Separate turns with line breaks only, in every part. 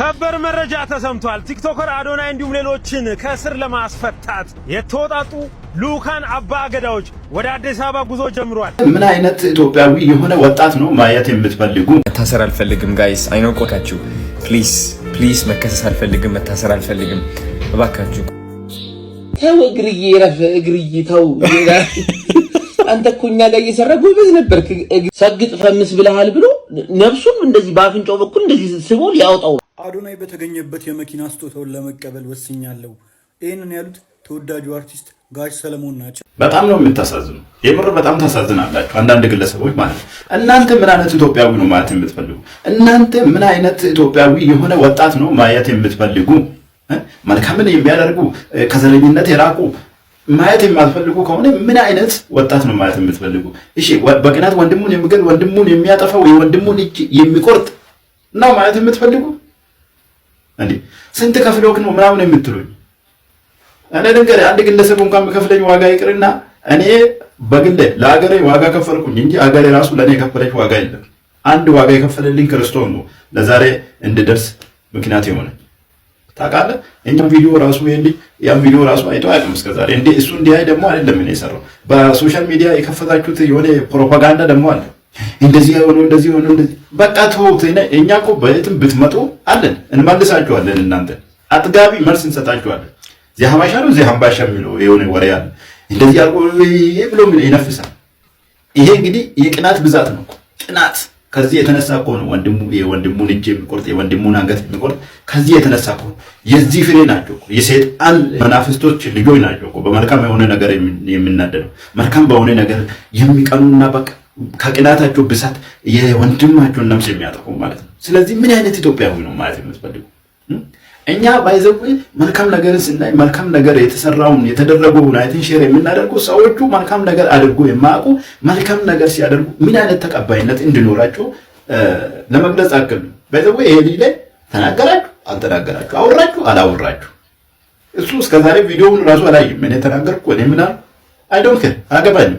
ሰበር መረጃ ተሰምቷል። ቲክቶከር አዶናይ እንዲሁም ሌሎችን ከእስር ለማስፈታት የተወጣጡ ልኡካን አባ ገዳዎች ወደ አዲስ አበባ ጉዞ ጀምሯል።
ምን አይነት ኢትዮጵያዊ የሆነ ወጣት ነው ማየት የምትፈልጉ?
መታሰር አልፈልግም ጋይስ፣ አይኖ ቆቃችሁ ፕሊዝ መከሰስ አልፈልግም፣ መታሰር አልፈልግም እባካችሁ።
ተው እግርዬ ረፍ እግርዬ ተው። አንተ እኮ እኛ ጋር እየሰራ ጎበዝ ነበርክ። ሰግጥ ፈምስ ብለሃል ብሎ ነፍሱን እንደዚህ በአፍንጫው በኩል እንደዚህ ስቦ ሊያወጣው።
አዶናይ በተገኘበት የመኪና ስጦታውን ለመቀበል ወስኛለሁ። ይህንን ያሉት ተወዳጁ አርቲስት ጋሽ ሰለሞን ናቸው።
በጣም ነው የምታሳዝኑ። የምር በጣም ታሳዝናላችሁ አንዳንድ ግለሰቦች ማለት ነው። እናንተ ምን አይነት ኢትዮጵያዊ ነው ማለት የምትፈልጉ? እናንተ ምን አይነት ኢትዮጵያዊ የሆነ ወጣት ነው ማየት የምትፈልጉ? መልካምን የሚያደርጉ ከዘረኝነት የራቁ ማየት የማትፈልጉ ከሆነ ምን አይነት ወጣት ነው ማየት የምትፈልጉ? እሺ በቅናት ወንድሙን የሚገል ወንድሙን የሚያጠፋው የወንድሙን እጅ የሚቆርጥ ነው ማየት የምትፈልጉ? እንዴ ስንት ከፍሎክ ነው ምናምን የምትሉኝ? እኔ ድንገት አንድ ግለሰብ እንኳን በከፍለኝ ዋጋ ይቅርና እኔ በግሌ ለሀገሬ ዋጋ ከፈልኩኝ እንጂ ሀገሬ ራሱ ለእኔ የከፈለች ዋጋ የለም። አንድ ዋጋ የከፈለልኝ ክርስቶስ ነው ለዛሬ እንድደርስ ምክንያት የሆነ ታውቃለህ። እኛም ቪዲዮ ራሱ ያን ቪዲዮ ራሱ አይቶ አያውቅም እስከዛሬ። እንዴ እሱ እንዲያይ ደግሞ አይደለም እኔ የሰራው። በሶሻል ሚዲያ የከፈታችሁት የሆነ ፕሮፓጋንዳ ደግሞ አለ። እንደዚህ ሆኖ እንደዚህ ሆኖ እንደዚህ በቃ ተውት። እኛ እኮ በየትም ብትመጡ አለን እንመልሳችኋለን። እናንተ አጥጋቢ መልስ እንሰጣችኋለን። እዚህ ሀባሻ ነው እዚህ ሀምባሻ የሚለው የሆነ ወሬ አለ። እንደዚህ አልቆ ብሎ ይነፍሳል። ይሄ እንግዲህ የቅናት ብዛት ነው። ቅናት ከዚህ የተነሳ እኮ ነው የወንድሙን እጅ የሚቆርጥ የወንድሙን አንገት የሚቆርጥ ከዚህ የተነሳ እኮ የዚህ ፍሬ ናቸው እኮ የሰይጣን መናፍስቶች ልጆች ናቸው እኮ በመልካም የሆነ ነገር የሚናደደው መልካም በሆነ ነገር የሚቀኑና በቃ ከቅናታቸው ብዛት የወንድማቸውን ነፍስ የሚያጠቁ ማለት ነው። ስለዚህ ምን አይነት ኢትዮጵያዊ ነው ማለት የምትፈልጉ? እኛ ባይዘው መልካም ነገርን ስናይ መልካም ነገር የተሰራውን የተደረገውን አይተን ሼር የምናደርጉ ሰዎቹ መልካም ነገር አድርጎ የማያውቁ መልካም ነገር ሲያደርጉ ምን አይነት ተቀባይነት እንዲኖራቸው ለመግለጽ አክል ነው። ባይዘው ይሄ ልጅ ላይ ተናገራችሁ አልተናገራችሁ፣ አወራችሁ አላወራችሁ፣ እሱ እስከዛሬ ቪዲዮውን ራሱ አላየም። እኔ ተናገርኩ እኔ ምን አልኩ አይ ዶንት ኬር አገባኝም።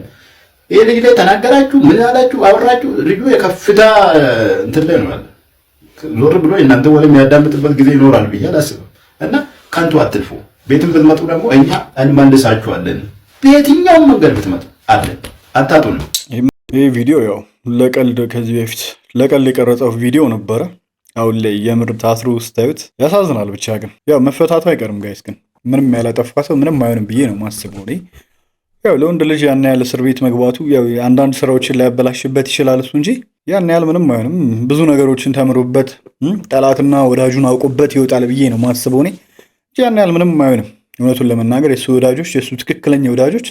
ይሄ ልጅ ላይ ተናገራችሁ ምን አላችሁ አወራችሁ፣ ልጁ የከፍታ እንትን ላይ ነው ያለ። ዞር ብሎ እናንተ ወለ የሚያዳምጥበት ጊዜ ይኖራል ብዬ አላስብም። እና ከንቱ አትልፉ። ቤትም ብትመጡ ደግሞ እኛ እንመልሳችኋለን። በየትኛውም መንገድ ብትመጡ አለን አታጡ ነው።
ይህ ቪዲዮ ያው ለቀልድ ከዚህ በፊት ለቀልድ የቀረጸው ቪዲዮ ነበረ። አሁን ላይ የምር ታስሮ ስታዩት ያሳዝናል። ብቻ ግን ያው መፈታቱ አይቀርም ጋይስ። ግን ምንም ያላጠፋ ሰው ምንም አይሆንም ብዬ ነው ማስበው። ያው ለወንድ ልጅ ያን ያህል እስር ቤት መግባቱ ያው አንዳንድ ስራዎችን ላያበላሽበት ይችላል እሱ እንጂ ያን ያህል ምንም አይሆንም። ብዙ ነገሮችን ተምሮበት ጠላትና ወዳጁን አውቆበት ይወጣል ብዬ ነው ማስበው እንጂ ያን ያህል ምንም አይሆንም። እውነቱን ለመናገር የሱ ወዳጆች የሱ ትክክለኛ ወዳጆች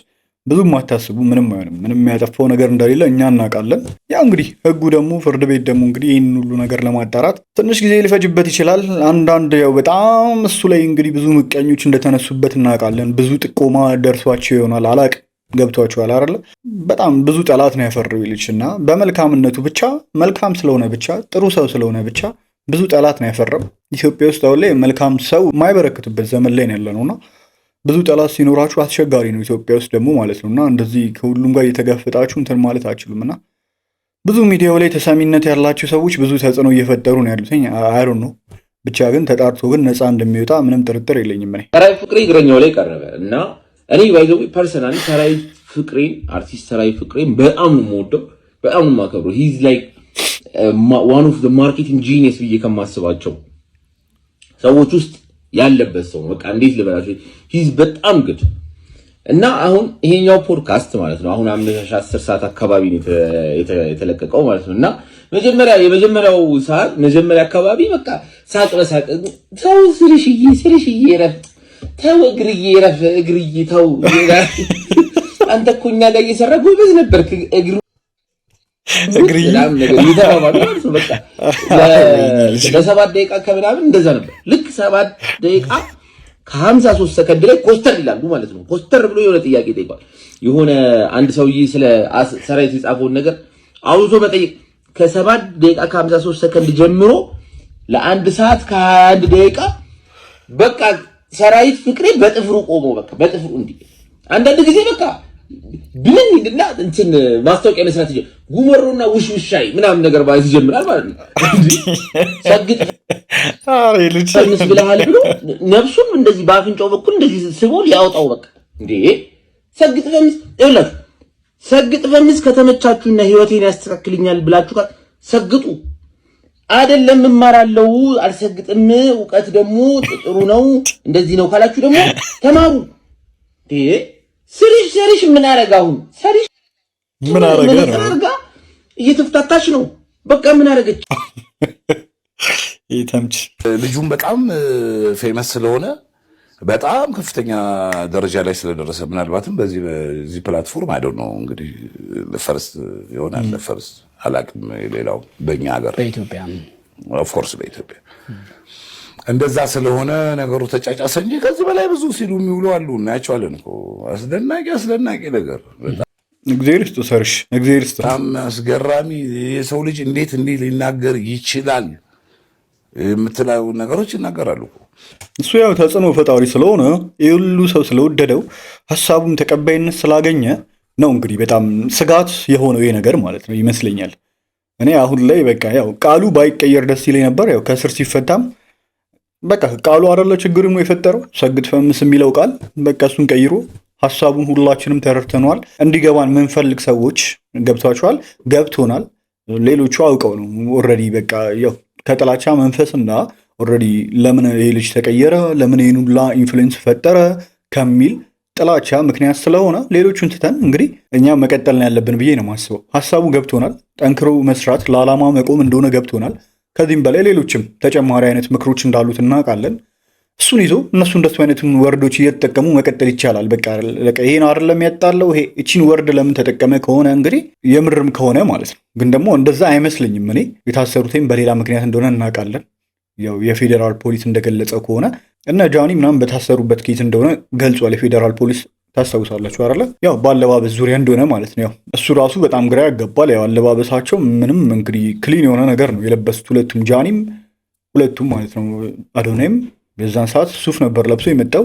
ብዙም አታስቡ፣ ምንም አይሆንም። ምንም ያጠፋው ነገር እንደሌለ እኛ እናውቃለን። ያው እንግዲህ ህጉ ደግሞ ፍርድ ቤት ደግሞ እንግዲህ ይህን ሁሉ ነገር ለማጣራት ትንሽ ጊዜ ሊፈጅበት ይችላል። አንዳንድ ያው በጣም እሱ ላይ እንግዲህ ብዙ ምቀኞች እንደተነሱበት እናውቃለን። ብዙ ጥቆማ ደርሷቸው ይሆናል አላቅም። ገብቷችኋል አይደለ? በጣም ብዙ ጠላት ነው ያፈራው ልጅ እና በመልካምነቱ ብቻ መልካም ስለሆነ ብቻ ጥሩ ሰው ስለሆነ ብቻ ብዙ ጠላት ነው ያፈራው። ኢትዮጵያ ውስጥ አሁን ላይ መልካም ሰው የማይበረክትበት ዘመን ላይ ነው ያለነውና ብዙ ጠላት ሲኖራችሁ አስቸጋሪ ነው ኢትዮጵያ ውስጥ ደግሞ ማለት ነውና እንደዚህ ከሁሉም ጋር እየተጋፈጣችሁ እንትን ማለት አትችሉምና ብዙ ሚዲያው ላይ ተሰሚነት ያላቸው ሰዎች ብዙ ተጽዕኖ እየፈጠሩ ነው ያሉት። አይሮ ነው ብቻ ግን ተጣርቶ ግን ነፃ እንደሚወጣ ምንም ጥርጥር የለኝም።
ሰራዊት ፍቅሬ እግረኛው ላይ ቀረበ እና እኔ ባይዘው ፐርሰናሊ ሰራዊት ፍቅሬን አርቲስት ሰራዊት ፍቅሬን በጣም ነው የምወደው፣ በጣም ነው የማከብረው። ሂዝ ላይክ ዋን ኦፍ ዘ ማርኬቲንግ ጂኒየስ ብዬ ከማስባቸው ሰዎች ውስጥ ያለበት ሰው ነው። በቃ እንዴት ልበላችሁ፣ ሂዝ በጣም ግድ እና አሁን ይሄኛው ፖድካስት ማለት ነው አሁን አመሻሽ 10 ሰዓት አካባቢ ነው የተለቀቀው ማለት ነው። እና የመጀመሪያው ሰዓት መጀመሪያ አካባቢ በቃ ሳቅ በሳቅ ሰው ስልሽዬ ረፍ ተው እግርዬ ረፍ እግርዬ ተው። አንተ እኮ እኛ ጋር እየሰራ ጎበዝ ነበርክ። እግርዬ ይተባባሉ ማለት ነው። በቃ ለ7 ደቂቃ ከምናምን እንደዛ ነበር። ልክ 7 ደቂቃ ከ53 ሰከንድ ላይ ኮስተር ይላሉ ማለት ነው። ኮስተር ብሎ የሆነ ጥያቄ ጠይቋል። የሆነ አንድ ሰውዬ ስለ ሰራዊት የጻፈውን ነገር አውዞ መጠየቅ ከ7 ደቂቃ ከ53 ሰከንድ ጀምሮ ለ1 ሰዓት ከ21 ደቂቃ በቃ ሰራዊት ፍቅሬ በጥፍሩ ቆሞ በቃ በጥፍሩ እንዲህ አንዳንድ ጊዜ በቃ ምን እንግዲህ እንትን ማስታወቂያ መስራት ይጀምራል። ጉመሮና ውሽውሻይ ምናምን ነገር ባይዝ ይጀምራል ማለት ነው። ሰግጥ
አሬ ልጅ
ፈምስ ብለሃል ብሎ ነፍሱን እንደዚህ በአፍንጫው በኩል እንደዚህ ስቦ ሊያወጣው በቃ እንዴ ሰግጥ ፈምስ ይላል። ሰግጥ ፈምስ ከተመቻችሁና ህይወቴን ያስተካክልኛል ብላችሁ ሰግጡ። አይደለም እማራለሁ አልሰግጥም ዕውቀት ደግሞ ጥሩ ነው እንደዚህ ነው ካላችሁ ደግሞ ተማሩ። ስሪሽ ምን አረጋው? ስሪሽ ምን አረጋ? እየተፍታታች ነው በቃ ምን አረገች?
ይተምች
ልጁም በጣም ፌመስ ስለሆነ በጣም ከፍተኛ ደረጃ ላይ ስለደረሰ ምናልባትም በዚህ ፕላትፎርም አይደው ነው እንግዲህ ለፈርስት ይሆናል ለፈርስት አላቅም። ሌላው በእኛ ሀገር
በኢትዮጵያ
ኦፍ ኮርስ በኢትዮጵያ እንደዛ ስለሆነ ነገሩ ተጫጫሰ እንጂ ከዚህ በላይ ብዙ ሲሉ የሚውሉ አሉ። እናያቸዋለን እኮ አስደናቂ ነገር
እግዚአብሔር ይስጥ ሰርሽ እግዚአብሔር ይስጥ።
በጣም አስገራሚ የሰው ልጅ እንዴት ሊናገር ይችላል የምትላዩ ነገሮች ይናገራሉ።
እሱ ያው ተጽዕኖ ፈጣሪ ስለሆነ የሁሉ ሰው ስለወደደው ሐሳቡም ተቀባይነት ስላገኘ ነው እንግዲህ በጣም ስጋት የሆነው ይሄ ነገር ማለት ነው ይመስለኛል። እኔ አሁን ላይ በቃ ያው ቃሉ ባይቀየር ደስ ይለኝ ነበር። ያው ከስር ሲፈታም በቃ ቃሉ አይደለ ችግሩን ነው የፈጠረው ሰግጥ ፈምስ የሚለው ቃል በቃ እሱን ቀይሮ ሐሳቡን ሁላችንም ተረድተናል። እንዲገባን ምንፈልግ ሰዎች ገብቷቸዋል፣ ገብቶናል። ሌሎቹ አውቀው ነው ኦልሬዲ በቃ ያው ከጥላቻ መንፈስና ኦልሬዲ ለምን ይሄ ልጅ ተቀየረ ለምን ይሄን ሁላ ኢንፍሉዌንስ ፈጠረ ከሚል ጥላቻ ምክንያት ስለሆነ ሌሎቹን ትተን እንግዲህ እኛ መቀጠል ነው ያለብን ብዬ ነው የማስበው። ሐሳቡ ገብቶናል። ጠንክሮ መስራት ለዓላማ መቆም እንደሆነ ገብቶናል። ከዚህም በላይ ሌሎችም ተጨማሪ አይነት ምክሮች እንዳሉት እናውቃለን። እሱን ይዞ እነሱ እንደሱ አይነቱን ወርዶች እየተጠቀሙ መቀጠል ይቻላል። በቃ ይሄን አይደለም ያጣለው ይሄ እቺን ወርድ ለምን ተጠቀመ ከሆነ እንግዲህ የምርም ከሆነ ማለት ነው። ግን ደግሞ እንደዛ አይመስለኝም። እኔ የታሰሩትም በሌላ ምክንያት እንደሆነ እናውቃለን። ያው የፌዴራል ፖሊስ እንደገለጸው ከሆነ እነ ጃኒ ምናምን በታሰሩበት ኬዝ እንደሆነ ገልጿል። የፌዴራል ፖሊስ ታስታውሳላችሁ አይደለ? ያው በአለባበስ ዙሪያ እንደሆነ ማለት ነው። ያው እሱ ራሱ በጣም ግራ ያጋባል። ያው አለባበሳቸው ምንም እንግዲህ ክሊን የሆነ ነገር ነው የለበሱት ሁለቱም፣ ጃኒም ሁለቱም ማለት ነው። አዶናይም በዛን ሰዓት ሱፍ ነበር ለብሶ የመጣው።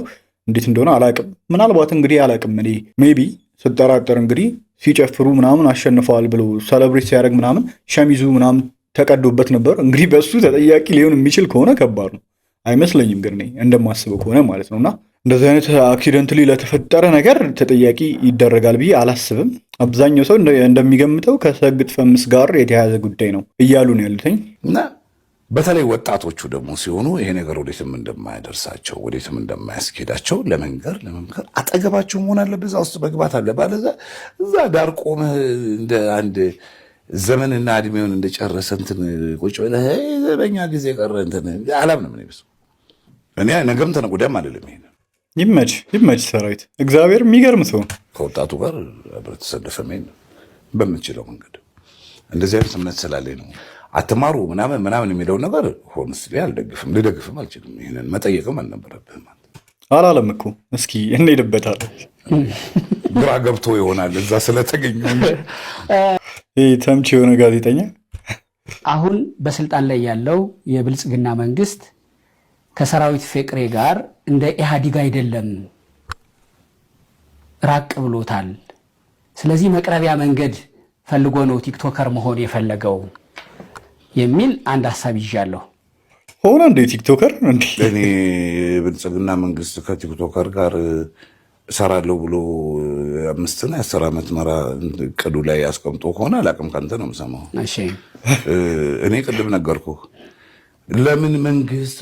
እንዴት እንደሆነ አላቅም። ምናልባት እንግዲህ አላቅም እኔ ሜቢ ስጠራጠር እንግዲህ ሲጨፍሩ ምናምን አሸንፈዋል ብሎ ሰለብሬት ሲያደርግ ምናምን ሸሚዙ ምናምን ተቀዶበት ነበር። እንግዲህ በሱ ተጠያቂ ሊሆን የሚችል ከሆነ ከባድ ነው አይመስለኝም። ግን እኔ እንደማስበው ከሆነ ማለት ነውና እንደዚህ አይነት አክሲደንትሊ ለተፈጠረ ነገር ተጠያቂ ይደረጋል ብዬ አላስብም። አብዛኛው ሰው እንደሚገምተው ከሰግጥ ፈምስ ጋር የተያያዘ ጉዳይ ነው እያሉ ነው ያሉትኝ
እና በተለይ ወጣቶቹ ደግሞ ሲሆኑ ይሄ ነገር ወዴትም እንደማያደርሳቸው ወዴትም እንደማያስኬዳቸው ለመንገር አጠገባቸው መሆን አለበት። እዛ ውስጥ መግባት አለበት። እዛ ዳር ቆመህ እንደ አንድ ዘመንና እድሜውን እንደጨረሰ እንትን ቁጭ ብለህ በእኛ ጊዜ ቀረ እንትን አላምንም። እኔ ነገም ተነጎዳም አይደለም። ይሄ
ይመች ሰራዊት እግዚአብሔር የሚገርም ሰው
ከወጣቱ ጋር አብረህ ተሰለፈ በምትችለው መንገድ እንደዚህ አይነት እምነት ስላለኝ ነው። አትማሩ ምናምን የሚለው ነገር ሆንስሊ አልደግፍም፣ ልደግፍም አልችልም። ይሄንን መጠየቅም አልነበረብህም
አላለም እኮ። እስኪ እንሄድበታለን።
ግራ ገብቶ ይሆናል እዛ ስለተገኘው እንጂ
ይሄ ተምች የሆነ ጋዜጠኛ
አሁን በስልጣን ላይ ያለው የብልጽግና መንግስት ከሰራዊት ፍቅሬ ጋር እንደ ኢህአዲግ አይደለም፣ ራቅ ብሎታል። ስለዚህ መቅረቢያ መንገድ ፈልጎ ነው ቲክቶከር መሆን የፈለገው የሚል አንድ ሐሳብ ይዣለሁ።
ሆነ እንደ ቲክቶከር እንዴ?
እኔ ብልጽግና መንግስት ከቲክቶከር ጋር እሰራለሁ ብሎ 5 እና 10 ዓመት መራ እቅዱ ላይ ያስቀምጦ ከሆነ አላቅም፣ ካንተ ነው የምሰማው።
እሺ
እኔ ቅድም ነገርኩህ። ለምን መንግስት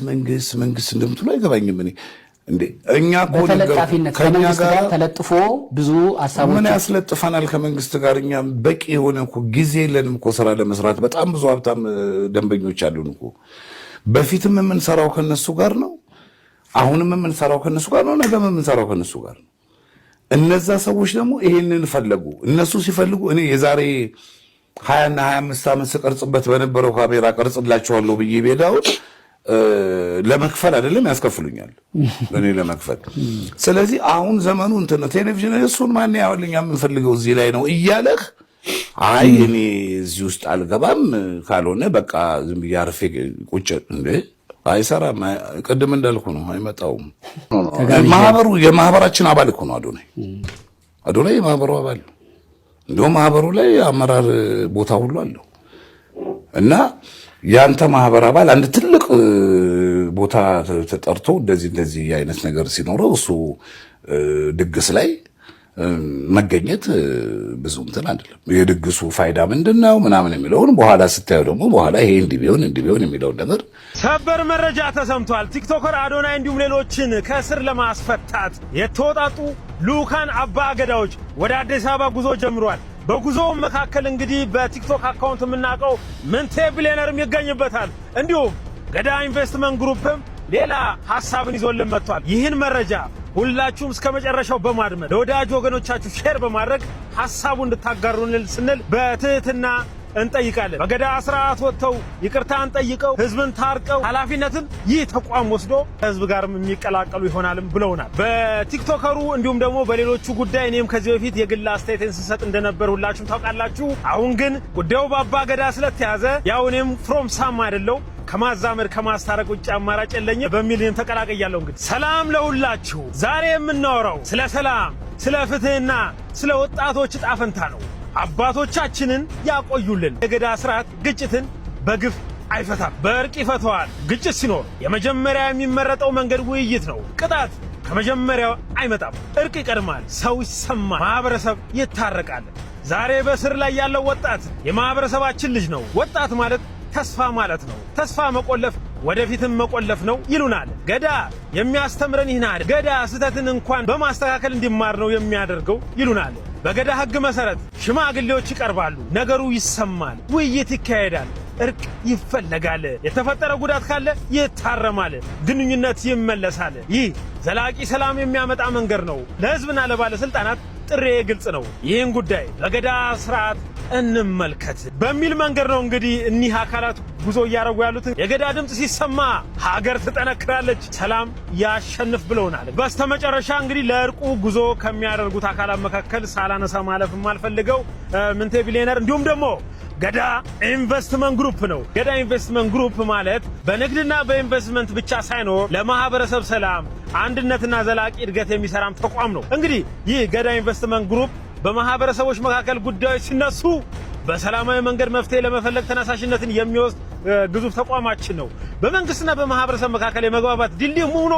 እንደምትሉ አይገባኝም። እኔ እንዴ እኛ እኮ
በተለጣፊነት ከመንግስት ጋር ተለጥፎ ብዙ ሐሳቦች
ምን ያስለጥፈናል? ከመንግስት ጋር እኛ በቂ የሆነ እኮ ጊዜ የለንም እኮ ስራ ለመስራት። በጣም ብዙ ሀብታም ደንበኞች አሉን እኮ። በፊትም የምንሰራው ከነሱ ጋር ነው፣ አሁንም የምንሰራው ከነሱ ጋር ነው፣ ነገም የምንሰራው ከነሱ ጋር ነው። እነዛ ሰዎች ደግሞ ይሄንን ፈለጉ። እነሱ ሲፈልጉ እኔ የዛሬ 20 እና 25 ዓመት ስቀርጽበት በነበረው ካሜራ ቀርጽላቸዋለሁ ብዬ ቤዳው ለመክፈል አይደለም ያስከፍሉኛል፣ ለኔ ለመክፈል። ስለዚህ አሁን ዘመኑ እንትን ቴሌቪዥን እሱን ማን ያወልኛ የምንፈልገው እዚህ ላይ ነው እያለህ አይ እኔ እዚህ ውስጥ አልገባም ካልሆነ በቃ ዝም ብዬ አርፌ ቁጭ እንዴ አይሰራም። ቅድም እንዳልኩ ነው አይመጣውም። ማህበሩ የማህበራችን አባል እኮ ነው አዶናይ የማህበሩ አባል ነው። እንደውም ማህበሩ ላይ አመራር ቦታ ሁሉ አለው። እና ያንተ ማህበር አባል አንድ ትልቅ ቦታ ተጠርቶ እንደዚህ አይነት ነገር ሲኖረው እሱ ድግስ ላይ መገኘት ብዙ እንትን አይደለም። የድግሱ ፋይዳ ምንድነው ምናምን የሚለውን በኋላ ስታየው ደግሞ በኋላ ይሄ እንዲህ ቢሆን የሚለውን ነገር
ሰበር መረጃ ተሰምቷል። ቲክቶከር አዶናይ እንዲሁም ሌሎችን ከእስር ለማስፈታት የተወጣጡ ልዑካን አባ ገዳዎች ወደ አዲስ አበባ ጉዞ ጀምሯል። በጉዞው መካከል እንግዲህ በቲክቶክ አካውንት የምናውቀው ምንቴ ቢሊየነርም ይገኝበታል። እንዲሁም ገዳ ኢንቨስትመንት ግሩፕም ሌላ ሐሳብን ይዞልን መጥቷል። ይህን መረጃ ሁላችሁም እስከ መጨረሻው በማድመጥ ለወዳጅ ወገኖቻችሁ ሼር በማድረግ ሐሳቡን እንድታጋሩን ስንል በትህትና እንጠይቃለን። በገዳ ስርዓት ወጥተው ይቅርታን ጠይቀው ህዝብን ታርቀው ኃላፊነትን ይህ ተቋም ወስዶ ከህዝብ ጋርም የሚቀላቀሉ ይሆናልም ብለውናል። በቲክቶከሩ እንዲሁም ደግሞ በሌሎቹ ጉዳይ እኔም ከዚህ በፊት የግል አስተያየቴን ስሰጥ እንደነበር ሁላችሁም ታውቃላችሁ። አሁን ግን ጉዳዩ በአባ ገዳ ስለተያዘ ያው እኔም ፍሮም ሳም አይደለው ከማዛመድ ከማስታረቅ ውጭ አማራጭ የለኝም በሚል እኔም ተቀላቅያለሁ። እንግዲህ ሰላም ለሁላችሁ። ዛሬ የምናወራው ስለ ሰላም፣ ስለ ፍትህና ስለ ወጣቶች ዕጣ ፈንታ ነው። አባቶቻችንን ያቆዩልን። የገዳ ስርዓት ግጭትን በግፍ አይፈታም፣ በእርቅ ይፈተዋል። ግጭት ሲኖር የመጀመሪያ የሚመረጠው መንገድ ውይይት ነው። ቅጣት ከመጀመሪያው አይመጣም፣ እርቅ ይቀድማል። ሰው ይሰማል፣ ማህበረሰብ ይታረቃል። ዛሬ በስር ላይ ያለው ወጣት የማህበረሰባችን ልጅ ነው። ወጣት ማለት ተስፋ ማለት ነው። ተስፋ መቆለፍ ወደፊትም መቆለፍ ነው ይሉናል። ገዳ የሚያስተምረን ይህን አይደል? ገዳ ስህተትን እንኳን በማስተካከል እንዲማር ነው የሚያደርገው ይሉናል። በገዳ ሕግ መሰረት ሽማግሌዎች ይቀርባሉ፣ ነገሩ ይሰማል፣ ውይይት ይካሄዳል፣ እርቅ ይፈለጋል፣ የተፈጠረ ጉዳት ካለ ይታረማል፣ ግንኙነት ይመለሳል። ይህ ዘላቂ ሰላም የሚያመጣ መንገድ ነው። ለሕዝብና ለባለስልጣናት ጥሬ ግልጽ ነው። ይህን ጉዳይ በገዳ ስርዓት እንመልከት በሚል መንገድ ነው እንግዲህ እኒህ አካላት ጉዞ እያደረጉ ያሉት። የገዳ ድምፅ ሲሰማ ሀገር ትጠነክራለች፣ ሰላም ያሸንፍ ብለውናል። በስተመጨረሻ እንግዲህ ለእርቁ ጉዞ ከሚያደርጉት አካላት መካከል ሳላነሳ ማለፍ የማልፈልገው ምንቴ ቢሊየነር እንዲሁም ደግሞ ገዳ ኢንቨስትመንት ግሩፕ ነው። ገዳ ኢንቨስትመንት ግሩፕ ማለት በንግድና በኢንቨስትመንት ብቻ ሳይኖር ለማህበረሰብ ሰላም፣ አንድነትና ዘላቂ እድገት የሚሰራም ተቋም ነው። እንግዲህ ይህ ገዳ ኢንቨስትመንት ግሩፕ በማህበረሰቦች መካከል ጉዳዮች ሲነሱ በሰላማዊ መንገድ መፍትሄ ለመፈለግ ተነሳሽነትን የሚወስድ ግዙፍ ተቋማችን ነው። በመንግስትና በማህበረሰብ መካከል የመግባባት ድልድይ ሆኖ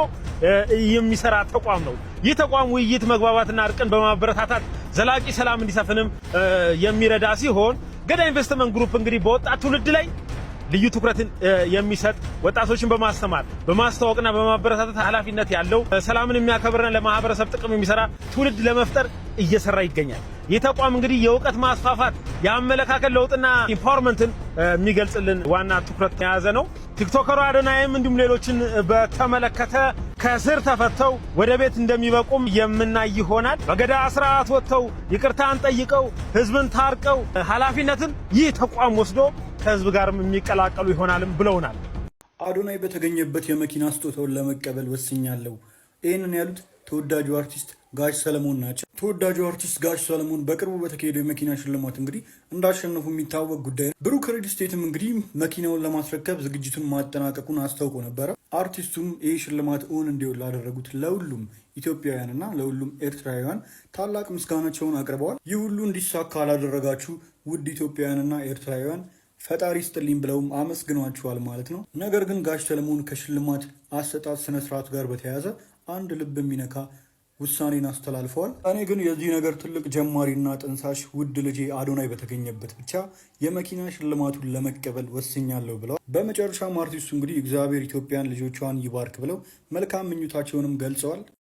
የሚሰራ ተቋም ነው። ይህ ተቋም ውይይት፣ መግባባትና እርቅን በማበረታታት ዘላቂ ሰላም እንዲሰፍንም የሚረዳ ሲሆን ገዳ ኢንቨስትመንት ግሩፕ እንግዲህ በወጣት ትውልድ ላይ ልዩ ትኩረትን የሚሰጥ ወጣቶችን በማስተማር በማስተዋወቅና በማበረታታት ኃላፊነት ያለው ሰላምን የሚያከብርና ለማህበረሰብ ጥቅም የሚሰራ ትውልድ ለመፍጠር እየሰራ ይገኛል። ይህ ተቋም እንግዲህ የእውቀት ማስፋፋት፣ የአመለካከት ለውጥና ኢምፓወርመንትን የሚገልጽልን ዋና ትኩረት የያዘ ነው። ቲክቶከሩ አዶናይም እንዲሁም ሌሎችን በተመለከተ ከእስር ተፈተው ወደ ቤት እንደሚበቁም የምናይ ይሆናል። በገዳ ስርዓት ወጥተው ይቅርታን ጠይቀው ህዝብን ታርቀው ኃላፊነትን ይህ ተቋም ወስዶ ከህዝብ ጋርም የሚቀላቀሉ ይሆናልም ብለውናል።
አዶናይ በተገኘበት የመኪና ስጦታውን ለመቀበል ወስኛለሁ። ይህንን ያሉት ተወዳጁ አርቲስት ጋሽ ሰለሞን ናቸው። ተወዳጁ አርቲስት ጋሽ ሰለሞን በቅርቡ በተካሄደው የመኪና ሽልማት እንግዲህ እንዳሸነፉ የሚታወቅ ጉዳይ ነው። ብሩክ ሪል ስቴትም እንግዲህ መኪናውን ለማስረከብ ዝግጅቱን ማጠናቀቁን አስታውቆ ነበረ። አርቲስቱም ይህ ሽልማት እውን እንዲሆን ላደረጉት ለሁሉም ኢትዮጵያውያንና ለሁሉም ኤርትራውያን ታላቅ ምስጋናቸውን አቅርበዋል። ይህ ሁሉ እንዲሳካ ላደረጋችሁ ውድ ኢትዮጵያውያንና ኤርትራውያን ፈጣሪ ስጥልኝ ብለውም አመስግኗቸዋል ማለት ነው። ነገር ግን ጋሽ ሰለሞን ከሽልማት አሰጣጥ ስነስርዓት ጋር በተያያዘ አንድ ልብ የሚነካ ውሳኔን አስተላልፈዋል። እኔ ግን የዚህ ነገር ትልቅ ጀማሪና ጥንሳሽ ውድ ልጄ አዶናይ በተገኘበት ብቻ የመኪና ሽልማቱን ለመቀበል ወስኛለሁ ብለዋል። በመጨረሻም አርቲስቱ እንግዲህ እግዚአብሔር ኢትዮጵያን ልጆቿን ይባርክ ብለው መልካም ምኞታቸውንም ገልጸዋል።